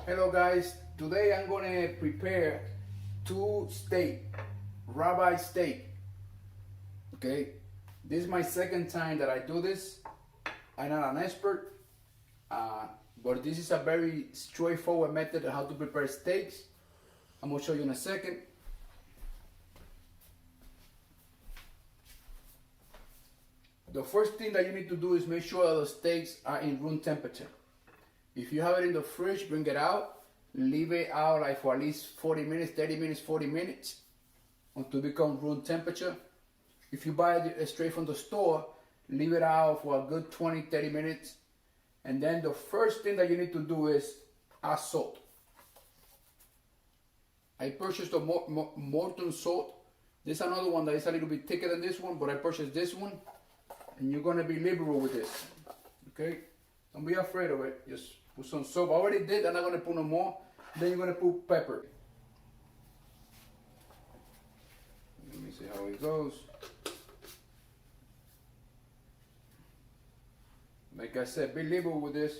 Hello guys, today I'm gonna prepare two steak, ribeye steak. Okay, this is my second time that I do this. I'm not an expert, but this is a very straightforward method of how to prepare steaks. I'm gonna show you in a second. The first thing that you need to do is make sure that the steaks are in room temperature. If you have it in the fridge, bring it out, leave it out like for at least 40 minutes, 30 minutes, 40 minutes until it becomes room temperature. If you buy it straight from the store, leave it out for a good 20, 30 minutes. And then the first thing that you need to do is add salt. I purchased a molten salt. There's another one that is a little bit thicker than this one, but I purchased this one. And you're gonna be liberal with this, okay? Don't be afraid of it. Just put some salt. I already did. I'm not gonna put no more. Then you're gonna put pepper. Let me see how it goes. Like I said, be liberal with this.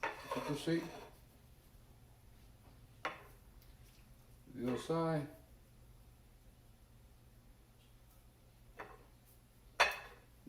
You can see. The other side.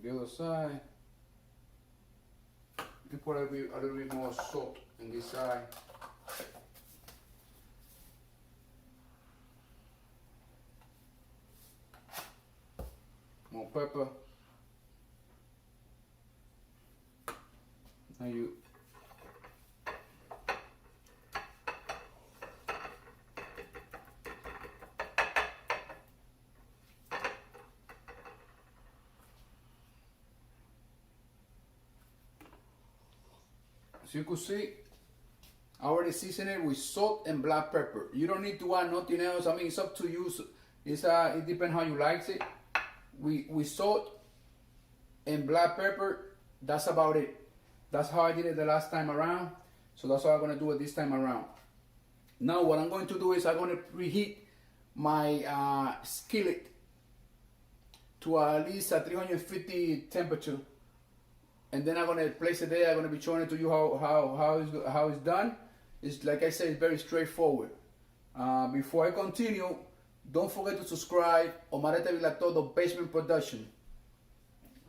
The other side. You put a little bit more salt in this side. More pepper. Now you as you can see, I already seasoned it with salt and black pepper. You don't need to add nothing else. I mean, it's up to you. It depends how you like it. With salt and black pepper, that's about it. That's how I did it the last time around. So that's how I'm gonna do it this time around. Now what I'm going to do is I'm gonna preheat my skillet to at least a 350 temperature. And then I'm gonna place it there. I'm gonna be showing it to you how it's done. It's like I said, it's very straightforward. Before I continue, don't forget to subscribe. Omarete Vilato, the Basement Production.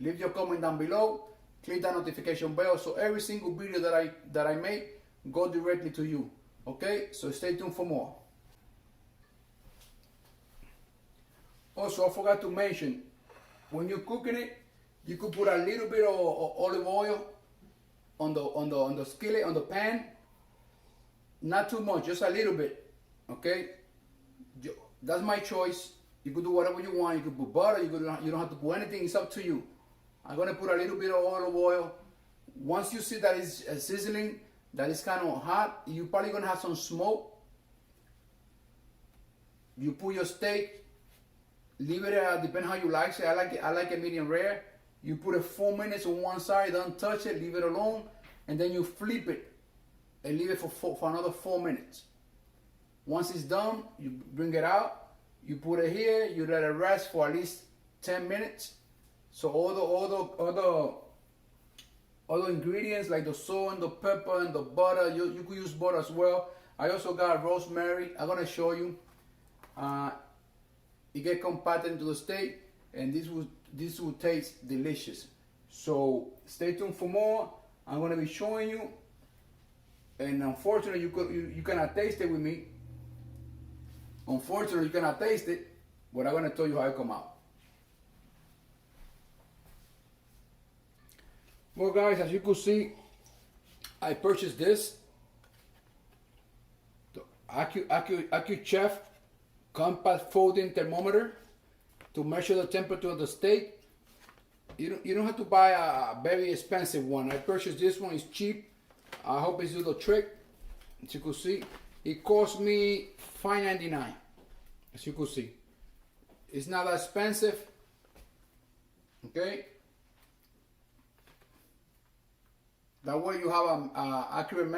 Leave your comment down below. Click that notification bell so every single video that I make go directly to you. Okay? So stay tuned for more. Also, I forgot to mention, when you're cooking it, you could put a little bit of olive oil on the skillet, on the pan. Not too much, just a little bit. Okay? That's my choice. You could do whatever you want. You could put butter. You don't have to put anything. It's up to you. I'm gonna put a little bit of olive oil. Once you see that it's sizzling, that it's kind of hot, you're probably gonna have some smoke. You put your steak. Leave it. Depend how you like it. I like it medium rare. You put it 4 minutes on one side, don't touch it, leave it alone, and then you flip it and leave it for another 4 minutes. Once it's done, you bring it out, you put it here, you let it rest for at least 10 minutes. So all the other ingredients like the salt and the pepper and the butter, you could use butter as well. I also got rosemary. I'm gonna show you. It get compacted into the steak, and this will taste delicious. So stay tuned for more. I'm gonna be showing you, and unfortunately you cannot taste it with me. Unfortunately you cannot taste it, but I'm gonna tell you how it come out. Well guys, as you can see, I purchased this, the AccuChef compact folding thermometer to measure the temperature of the steak. You don't have to buy a very expensive one. I purchased this one. It's cheap. I hope it's do the trick. As you can see, it cost me $5.99. As you can see, it's not that expensive. Okay. That way you have an accurate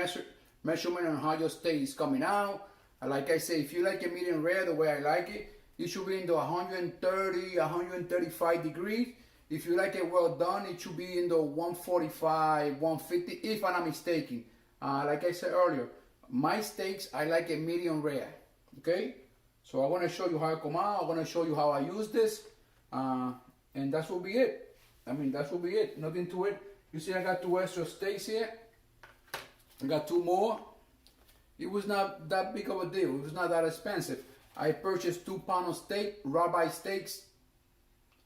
measurement on how your steak is coming out. And like I say, if you like it medium rare, the way I like it, it should be in the 130, 135 degrees. If you like it well done, it should be in the 145, 150, if I'm not mistaken. Like I said earlier, my steaks, I like it medium rare. Okay? So I want to show you how I come out. I want to show you how I use this. And that will be it. I mean, that will be it. Nothing to it. You see, I got 2 extra steaks here. I got 2 more. It was not that big of a deal. It was not that expensive. I purchased 2 pounds of steak, ribeye steaks,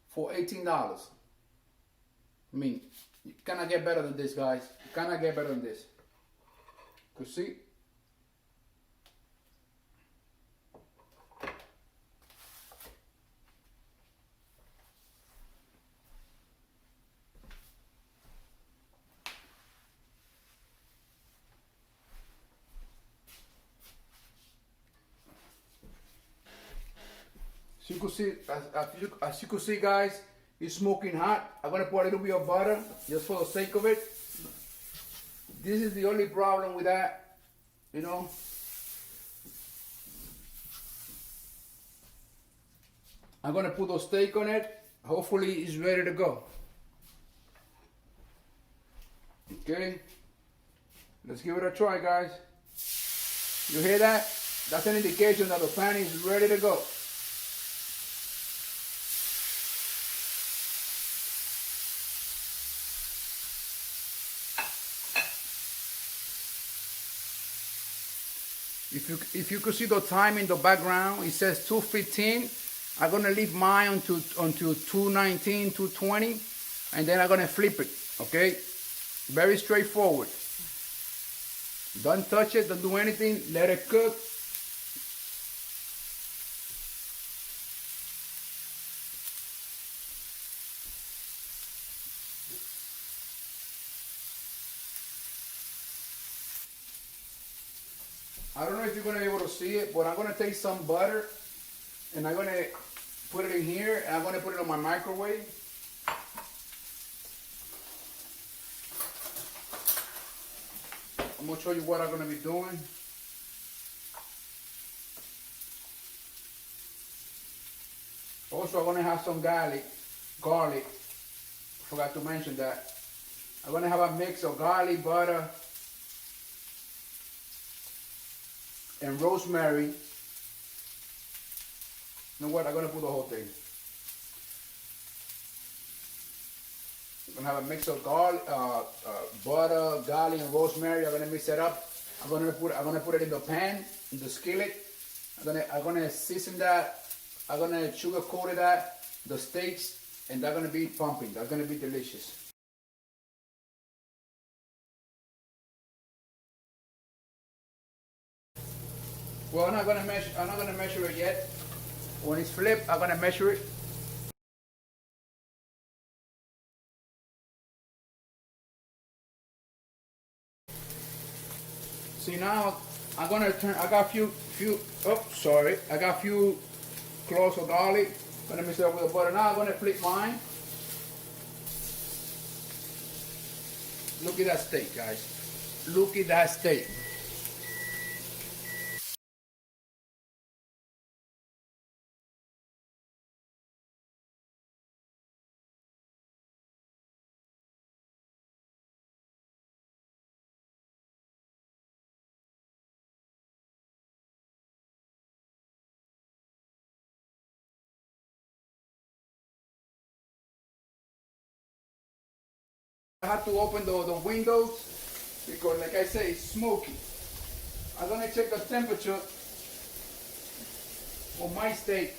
for $18. I mean, you cannot get better than this, guys. You cannot get better than this. You see? So you can see, as you can see, guys, it's smoking hot. I'm gonna put a little bit of butter just for the sake of it. This is the only problem with that, you know. I'm gonna put the steak on it. Hopefully it's ready to go. Okay, let's give it a try, guys. You hear that? That's an indication that the pan is ready to go. If you could see the time in the background, it says 2:15. I'm gonna leave mine until 2:19, 2:20, and then I'm gonna flip it. Okay, very straightforward. Don't touch it. Don't do anything. Let it cook. I don't know if you're gonna be able to see it, but I'm gonna take some butter and I'm gonna put it in here and I'm gonna put it on my microwave. I'm gonna show you what I'm gonna be doing. Also, I'm gonna have some garlic. Forgot to mention that. I'm gonna have a mix of garlic, butter, and rosemary. You know what? I'm gonna put the whole thing. I'm gonna have a mix of garlic, butter, garlic, and rosemary. I'm gonna mix it up. I'm gonna put it in the pan, in the skillet. I'm gonna season that. I'm gonna sugar coat that, the steaks, and they're gonna be pumping. That's gonna be delicious. Well, I'm not gonna measure it yet. When it's flipped, I'm gonna measure it. See, now I'm gonna turn. I got few. Oh, sorry. I got few cloves of garlic. Gonna mix it up with the butter. Now I'm gonna flip mine. Look at that steak, guys. Look at that steak. I have to open the windows because, like I say, it's smoky. I'm gonna check the temperature on my steak.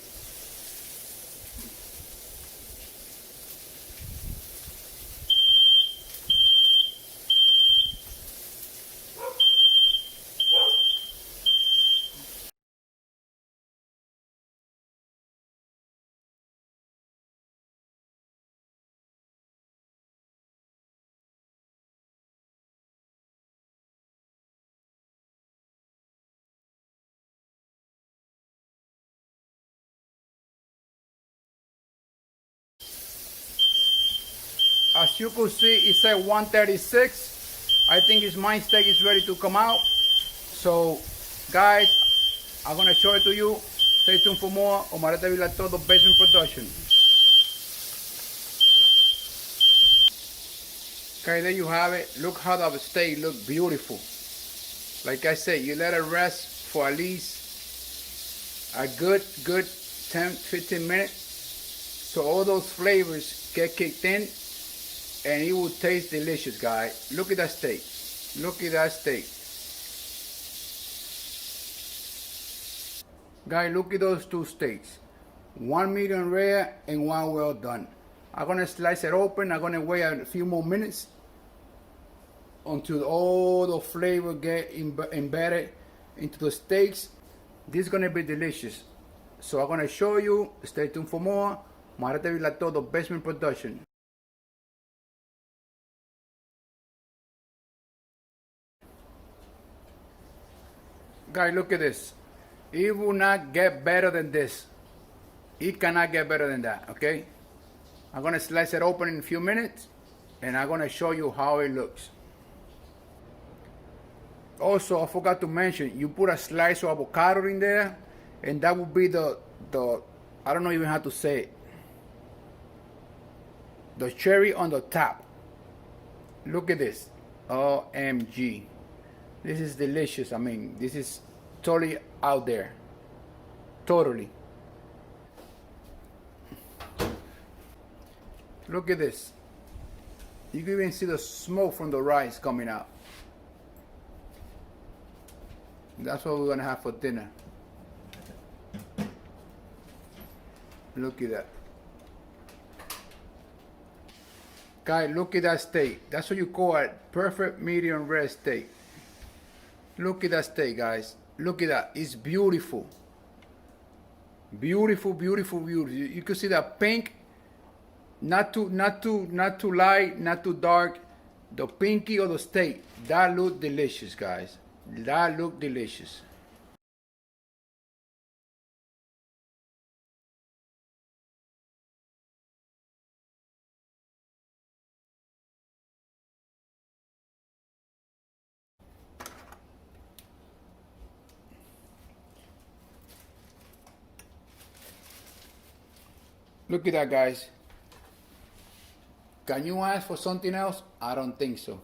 As you can see, it said 136. I think my steak is ready to come out. So, guys, I'm gonna show it to you. Stay tuned for more. Omarete Vilato, the basement production. Okay, there you have it. Look how the steak looks beautiful. Like I said, you let it rest for at least a good 10-15 minutes, so all those flavors get kicked in, and it will taste delicious, guys. Look at that steak. Look at that steak. Guys, look at those two steaks. One medium rare and one well done. I'm gonna slice it open. I'm gonna wait a few more minutes until all the flavor get embedded into the steaks. This is gonna be delicious. So I'm gonna show you. Stay tuned for more. Omarete Vilato, the basement production. Guys, look at this. It will not get better than this. It cannot get better than that, okay? I'm gonna slice it open in a few minutes, and I'm gonna show you how it looks. Also, I forgot to mention, you put a slice of avocado in there, and that would be the I don't know even how to say it, the cherry on the top. Look at this. OMG. This is delicious. I mean, this is totally out there. Totally. Look at this. You can even see the smoke from the rice coming out. That's what we're gonna have for dinner. Look at that. Guys, look at that steak. That's what you call a perfect medium rare steak. Look at that steak, guys. Look at that. It's beautiful. Beautiful, beautiful, beautiful. You can see that pink. Not too light, not too dark. The pinky of the steak. That look delicious, guys. That look delicious. Look at that, guys. Can you ask for something else? I don't think so.